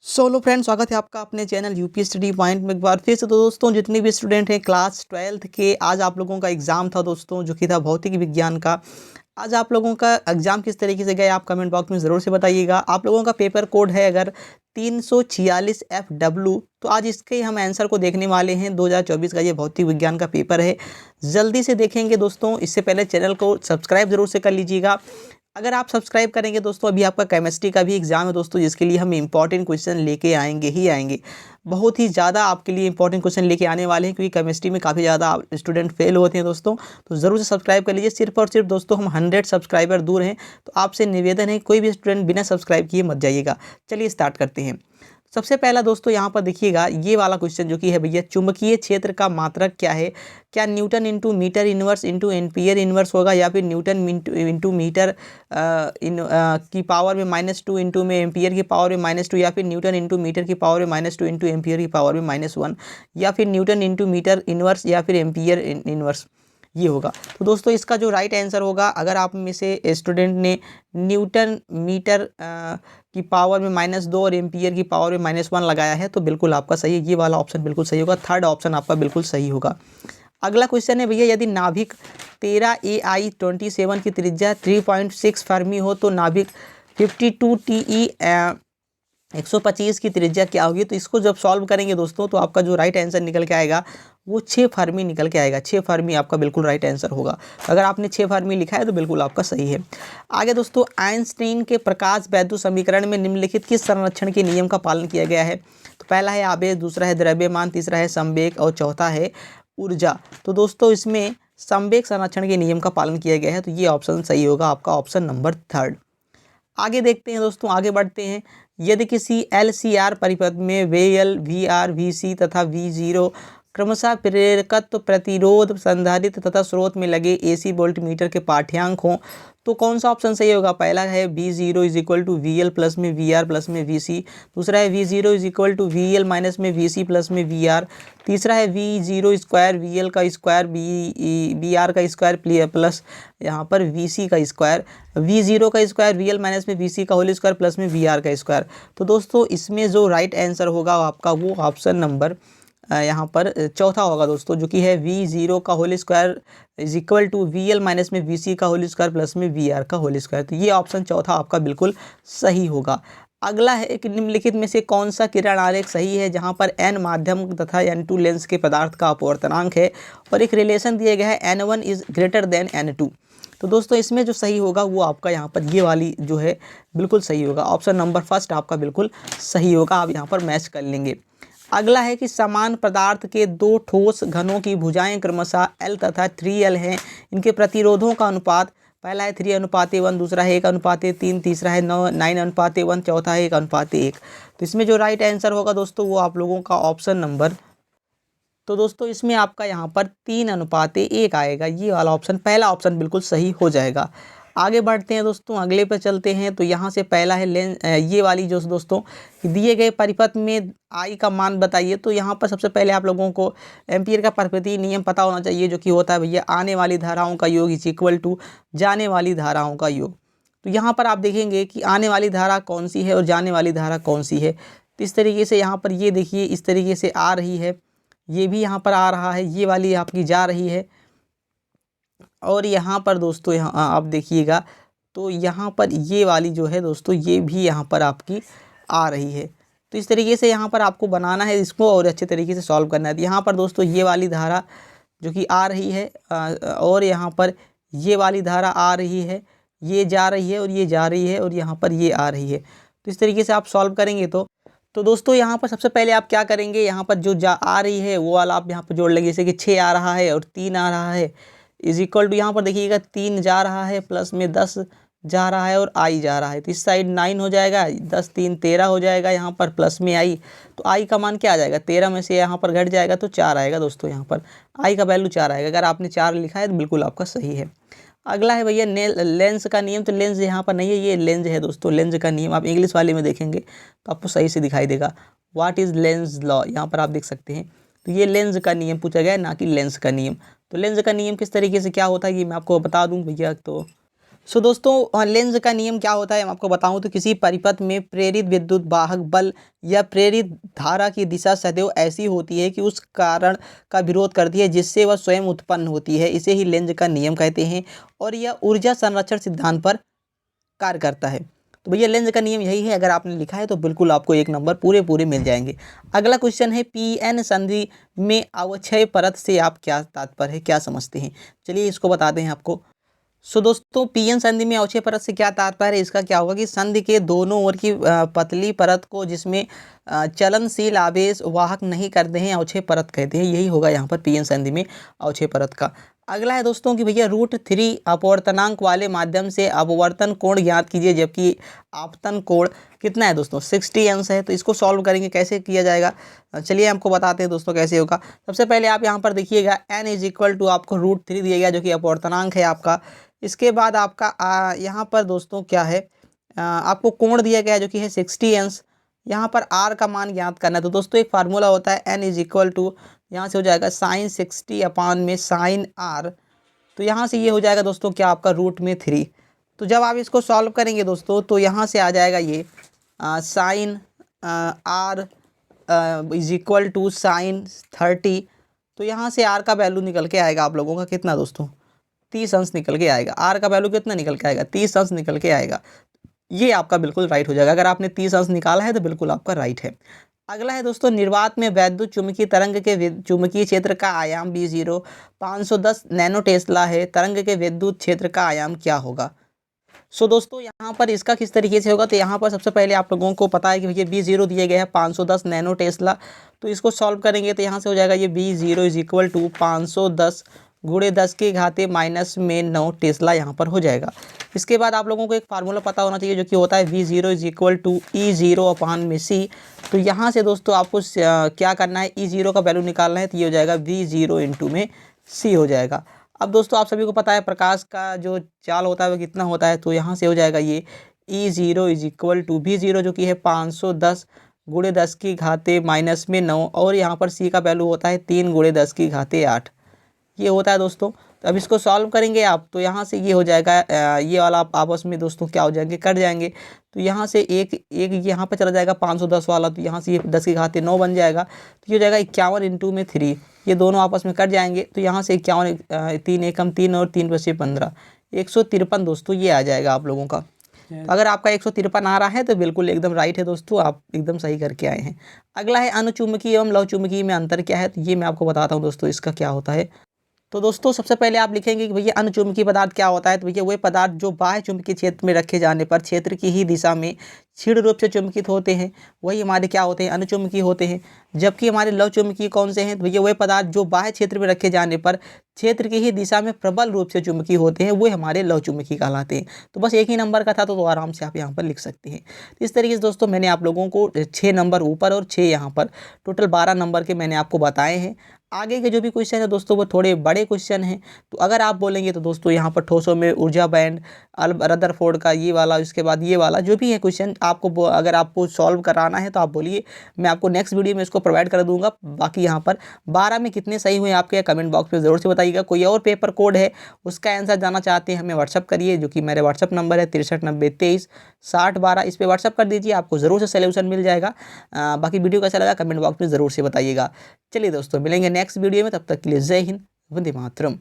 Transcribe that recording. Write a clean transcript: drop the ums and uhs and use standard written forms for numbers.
Solo friend, स्वागत है आपका अपने चैनल यूपी स्टडी पॉइंट में एक बार फिर से। तो दोस्तों, जितने भी स्टूडेंट हैं क्लास 12th के, आज आप लोगों का एग्ज़ाम था दोस्तों, जो कि था भौतिक विज्ञान का। आज आप लोगों का एग्ज़ाम किस तरीके से गया आप कमेंट बॉक्स में ज़रूर से बताइएगा। आप लोगों का पेपर कोड है अगर 346FW, तो आज इसके हम आंसर को देखने वाले हैं। 2024 का ये भौतिक विज्ञान का पेपर है, जल्दी से देखेंगे दोस्तों। इससे पहले चैनल को सब्सक्राइब ज़रूर से कर लीजिएगा। अगर आप सब्सक्राइब करेंगे दोस्तों, अभी आपका केमिस्ट्री का भी एग्जाम है दोस्तों, जिसके लिए हम इंपॉर्टेंट क्वेश्चन लेके आएंगे ही आएंगे। बहुत ही ज़्यादा आपके लिए इंपॉर्टेंट क्वेश्चन लेके आने वाले हैं, क्योंकि केमिस्ट्री में काफ़ी ज़्यादा स्टूडेंट फेल होते हैं दोस्तों। तो ज़रूर से सब्सक्राइब कर लीजिए। सिर्फ और सिर्फ दोस्तों हम 100 सब्सक्राइबर दूर हैं, तो आपसे निवेदन है, कोई भी स्टूडेंट बिना सब्सक्राइब किए मत जाइएगा। चलिए स्टार्ट करते हैं। सबसे पहला दोस्तों यहाँ पर देखिएगा, ये वाला क्वेश्चन जो कि है भैया, चुंबकीय क्षेत्र का मात्रक क्या है? क्या newton into metre inverse into ampere inverse होगा, या फिर न्यूटन इंटू मीटर की पावर में -2 इंटू में एम्पियर की पावर में -2, या फिर न्यूटन इंटू मीटर की पावर में -2 इंटू एम्पियर की पावर में -1, या फिर न्यूटन इंटू मीटर इनवर्स या फिर एम्पियर इनवर्स, ये होगा। तो दोस्तों इसका जो राइट आंसर होगा, अगर आप में से स्टूडेंट ने न्यूटन मीटर की पावर में -2 और एम्पियर की पावर में -1 लगाया है, तो बिल्कुल आपका सही है। ये वाला ऑप्शन बिल्कुल सही होगा, थर्ड ऑप्शन आपका बिल्कुल सही होगा। अगला क्वेश्चन है भैया, यदि नाभिक 13AI27 की त्रिज्या 3.6 फर्मी हो, तो नाभिक 52TE 125 की त्रिज्या क्या होगी? तो इसको जब सॉल्व करेंगे दोस्तों, तो आपका जो राइट आंसर निकल के आएगा वो 6 फर्मी निकल के आएगा। 6 फर्मी आपका बिल्कुल राइट आंसर होगा। अगर आपने 6 फर्मी लिखा है तो बिल्कुल आपका सही है। आगे दोस्तों, आइंस्टीन के प्रकाश वैद्युत समीकरण में निम्नलिखित किस संरक्षण के नियम का पालन किया गया है? तो पहला है आवेश, दूसरा है द्रव्यमान, तीसरा है संवेग और चौथा है ऊर्जा। तो दोस्तों इसमें संवेग संरक्षण के नियम का पालन किया गया है, तो ये ऑप्शन सही होगा आपका, ऑप्शन नंबर 3। आगे देखते हैं दोस्तों, आगे बढ़ते हैं। यदि किसी LCR परिपथ में VL, VR, VC तथा V0 क्रमशः प्रेरकत्व, प्रतिरोध, संधारित्र तथा स्रोत में लगे AC वोल्टमीटर के पाठ्यांक हों, तो कौन सा ऑप्शन सही होगा? पहला है V0 = VL प्लस में VR प्लस में VC, दूसरा है V0 = VL माइनस में VC प्लस में VR, तीसरा है V0 स्क्वायर VL का स्क्वायर VR का स्क्वायर प्लस यहाँ पर VC का स्क्वायर, V0 का स्क्वायर VL माइनस में VC का होल स्क्वायर प्लस में VR का स्क्वायर। तो दोस्तों इसमें जो राइट आंसर होगा आपका, वो ऑप्शन नंबर यहाँ पर चौथा होगा दोस्तों, जो कि है V0 का होल स्क्वायर = VL माइनस में VC का होल स्क्वायर प्लस में VR का होल स्क्वायर। तो ये ऑप्शन चौथा आपका बिल्कुल सही होगा। अगला है कि निम्नलिखित में से कौन सा किरण आरेख सही है, जहाँ पर n माध्यम तथा n2 लेंस के पदार्थ का अपवर्तनांक है और एक रिलेशन दिया गया है n1 > n2। तो दोस्तों इसमें जो सही होगा वो आपका यहाँ पर ये वाली जो है बिल्कुल सही होगा, ऑप्शन नंबर फर्स्ट आपका बिल्कुल सही होगा। आप यहाँ पर मैच कर लेंगे। अगला है कि समान पदार्थ के दो ठोस घनों की भुजाएं क्रमशः L तथा 3L हैं, इनके प्रतिरोधों का अनुपात, पहला है 3:1, दूसरा है 1:3, तीसरा है 9:1, चौथा है 1:1। तो इसमें जो राइट आंसर होगा दोस्तों, वो आप लोगों का ऑप्शन नंबर, तो दोस्तों इसमें आपका यहाँ पर 3:1 आएगा। ये वाला ऑप्शन, पहला ऑप्शन बिल्कुल सही हो जाएगा। आगे बढ़ते हैं दोस्तों, अगले पर चलते हैं। तो यहाँ से पहला है ये वाली जो दोस्तों, दिए गए परिपथ में I का मान बताइए। तो यहाँ पर सबसे पहले आप लोगों को एम्पियर का परिपथीय नियम पता होना चाहिए, जो कि होता है भैया आने वाली धाराओं का योग = जाने वाली धाराओं का योग। तो यहाँ पर आप देखेंगे कि आने वाली धारा कौन सी है और जाने वाली धारा कौन सी है। तो इस तरीके से यहाँ पर ये देखिए, इस तरीके से आ रही है, ये भी यहाँ पर आ रहा है, ये वाली आपकी जा रही है। और यहाँ पर दोस्तों, यहाँ आप देखिएगा, तो यहाँ पर ये वाली जो है दोस्तों, ये भी यहाँ पर आपकी आ रही है। तो इस तरीके से यहाँ पर आपको बनाना है इसको और अच्छे तरीके से सॉल्व करना है। यहाँ पर दोस्तों ये वाली धारा जो कि आ रही है, और यहाँ पर ये वाली धारा आ रही है, ये जा रही है और ये जा रही है, और यहाँ पर ये आ रही है। तो इस तरीके से आप सॉल्व करेंगे। तो दोस्तों यहाँ पर सबसे पहले आप क्या करेंगे, यहाँ पर जो आ रही है वो वाला आप यहाँ पर जोड़ लेंगे। जैसे कि 6 आ रहा है और 3 आ रहा है, = यहाँ पर देखिएगा 3 जा रहा है, प्लस में 10 जा रहा है और I जा रहा है। तो इस साइड 9 हो जाएगा, 10 3 13 हो जाएगा, यहाँ पर प्लस में I। तो I का मान क्या आ जाएगा? 13 में से यहाँ पर घट जाएगा तो 4 आएगा दोस्तों। यहाँ पर I का वैल्यू 4 आएगा। अगर आपने 4 लिखा है तो बिल्कुल आपका सही है। अगला है भैया लेंस का नियम। तो लेंस यहाँ पर नहीं है, ये लेंस है दोस्तों। लेंस का नियम आप इंग्लिश वाले में देखेंगे तो आपको सही से दिखाई देगा। व्हाट इज़ लेंस लॉ, यहाँ पर आप देख सकते हैं। तो ये लेंस का नियम पूछा गया है, ना कि लेंस का नियम। तो लेंस का नियम किस तरीके से क्या होता है, ये मैं आपको बता दूं भैया। तो सो दोस्तों लेंज का नियम क्या होता है मैं आपको बताऊं तो किसी परिपथ में प्रेरित विद्युत वाहक बल या प्रेरित धारा की दिशा सदैव ऐसी होती है कि उस कारण का विरोध करती है जिससे वह स्वयं उत्पन्न होती है। इसे ही लेंज का नियम कहते हैं और यह ऊर्जा संरक्षण सिद्धांत पर कार्य करता है। तो भैया लेंज का नियम यही है, अगर आपने लिखा है तो बिल्कुल आपको 1 नंबर पूरे पूरे मिल जाएंगे। अगला क्वेश्चन है पीएन संधि में अवक्षय परत से आप क्या तात्पर्य है, क्या समझते हैं? चलिए इसको बताते हैं आपको। सो दोस्तों पीएन संधि में अवक्षय परत से क्या तात्पर्य है, इसका क्या होगा कि संधि के दोनों ओर की पतली परत को जिसमें चलनशील आवेश वाहक नहीं करते हैं अवक्षय परत कहते हैं। यही होगा यहाँ पर पीएन संधि में अवक्षय परत का। अगला है दोस्तों कि भैया √3 अपवर्तनांक वाले माध्यम से अपवर्तन कोण ज्ञात कीजिए जबकि आपतन कोण कितना है दोस्तों 60 अंश है। तो इसको सॉल्व करेंगे, कैसे किया जाएगा चलिए हमको बताते हैं दोस्तों कैसे होगा। सबसे पहले आप यहाँ पर देखिएगा n = आपको √3 दिया गया जो कि अपवर्तनांक है आपका। इसके बाद आपका यहाँ पर दोस्तों क्या है आपको कोण दिया गया है जो कि है 60 अंश। यहाँ पर r का मान ज्ञात करना है। तो दोस्तों एक फार्मूला होता है n = यहाँ से हो जाएगा sin 60 अपान में sin r। तो यहाँ से ये हो जाएगा दोस्तों क्या आपका √3। तो जब आप इसको सॉल्व करेंगे दोस्तों तो यहाँ से आ जाएगा ये sin r = sin 30। तो यहाँ से r का वैल्यू निकल के आएगा आप लोगों का कितना दोस्तों 30 अंश निकल के आएगा। r का वैल्यू कितना निकल के आएगा 30 अंश निकल के आएगा। ये आपका बिल्कुल राइट हो जाएगा। अगर आपने 30 अंश निकाला है तो बिल्कुल आपका राइट है। अगला है दोस्तों निर्वात में वैद्युत चुंबकीय तरंग के चुंबकीय क्षेत्र का आयाम V0 510 नैनो टेस्ला है। तरंग के विद्युत क्षेत्र का आयाम क्या होगा? सो दोस्तों यहाँ पर इसका किस तरीके से होगा, तो यहाँ पर सबसे पहले आप लोगों को पता है कि भैया V0 दिया गया है 510 नैनो टेस्ला। तो इसको सॉल्व करेंगे तो यहाँ से हो जाएगा ये V0 = 510 × 10⁻⁻9 टेस्ला यहाँ पर हो जाएगा। इसके बाद आप लोगों को एक फार्मूला पता होना चाहिए जो कि होता है V0 = E0/c। तो यहाँ से दोस्तों आपको क्या करना है E0 का वैल्यू निकालना है। तो ये हो जाएगा V0 × c हो जाएगा। अब दोस्तों आप सभी को पता है प्रकाश का जो चाल होता है वो कितना होता है। तो यहाँ से हो जाएगा ये E0 = V0 जो कि है 510 × 10⁻⁻9 और यहाँ पर c का वैल्यू होता है 3 × 10⁸ ये होता है दोस्तों। तो अब इसको सॉल्व करेंगे आप तो यहाँ से ये हो जाएगा ये वाला आप आपस में दोस्तों क्या हो जाएंगे कट जाएंगे। तो यहाँ से एक यहाँ पर चला जाएगा 510 वाला। तो यहाँ से ये 10⁻9 बन जाएगा। तो ये हो जाएगा 51 × 3। ये दोनों आपस में कट जाएंगे। तो यहाँ से 51 3 एकम 3 और 3 + 15 153 दोस्तों ये आ जाएगा आप लोगों का। तो अगर आपका 153 आ रहा है तो बिल्कुल एकदम राइट है दोस्तों, आप एकदम सही करके आए हैं। अगला है अनुचुंबकीय एवं लवचुंबकीय में अंतर क्या है। तो ये मैं आपको बताता हूँ दोस्तों इसका क्या होता है। तो दोस्तों सबसे पहले आप लिखेंगे कि भैया अनुचुंबकीय पदार्थ क्या होता है। तो भैया वही पदार्थ जो बाह्य चुंबकीय क्षेत्र में रखे जाने पर क्षेत्र की ही दिशा में क्षीण रूप से चुंबकित होते हैं वही हमारे क्या होते हैं अनुचुंबकीय होते हैं। जबकि हमारे लव चुंबकीय कौन से हैं, तो भैया वही पदार्थ जो बाह्य क्षेत्र में रखे जाने पर क्षेत्र की ही दिशा में प्रबल रूप से चुंबकीय होते हैं वो हमारे लव चुंबकीय कहलाते हैं। तो बस एक ही नंबर का था तो आराम से आप यहाँ पर लिख सकते हैं। इस तरीके से दोस्तों मैंने आप लोगों को 6 नंबर ऊपर और 6 यहाँ पर टोटल 12 नंबर के मैंने आपको बताए हैं। आगे के जो भी क्वेश्चन है दोस्तों वो थोड़े बड़े क्वेश्चन हैं। तो अगर आप बोलेंगे तो दोस्तों यहाँ पर ठोसों में ऊर्जा बैंड रदरफोर्ड का ये वाला, इसके बाद ये वाला जो भी है क्वेश्चन आपको अगर आपको सॉल्व कराना है तो आप बोलिए, मैं आपको नेक्स्ट वीडियो में इसको प्रोवाइड कर दूंगा। बाकी यहाँ पर 12 में कितने सही हुए आपके कमेंट बॉक्स में ज़रूर से बताइएगा। कोई और पेपर कोड है उसका आंसर जानना चाहते हैं हमें व्हाट्सअप करिए, जो कि मेरे व्हाट्सअप नंबर है 6390236012। इस पर व्हाट्सअप कर दीजिए, आपको ज़रूर से सोल्यूशन मिल जाएगा। बाकी वीडियो कैसा लगा कमेंट बॉक्स में ज़रूर से बताइएगा। चलिए दोस्तों मिलेंगे नेक्स्ट वीडियो में, तब तक के लिए जय हिंद, वंदे मातरम।